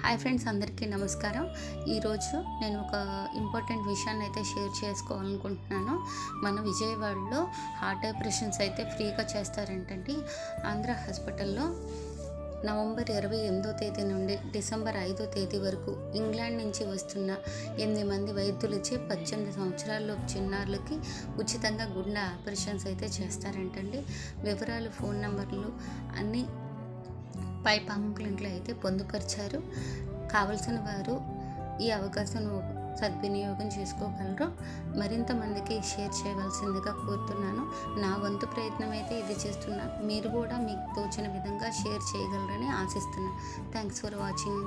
Hi friends, అందరికీ నమస్కారం. ఈరోజు నేను ఒక ఇంపార్టెంట్ విషయాన్ని అయితే షేర్ చేసుకోవాలనుకుంటున్నాను. మన విజయవాడలో హార్ట్ ఆపరేషన్స్ అయితే ఫ్రీగా చేస్తారంటండి. ఆంధ్ర హాస్పిటల్లో నవంబర్ 28వ తేదీ నుండి డిసెంబర్ 5వ తేదీ వరకు ఇంగ్లాండ్ నుంచి వస్తున్న 8 మంది వైద్యులచే 18 సంవత్సరాలలోపు చిన్నారులకి ఉచితంగా గుండె ఆపరేషన్స్ అయితే చేస్తారంటండి. వివరాలు, ఫోన్ నెంబర్లు అన్నీ పై పాంప్లెంట్లో అయితే పొందుపరిచారు. కావలసిన వారు ఈ అవకాశం సద్వినియోగం చేసుకోగలరు. మరింత మందికి షేర్ చేయవలసిందిగా కోరుతున్నాను. నా వంతు ప్రయత్నం అయితే ఇది చేస్తున్నా. మీరు కూడా మీకు తోచిన విధంగా షేర్ చేయగలరని ఆశిస్తున్నాను. Thanks for watching.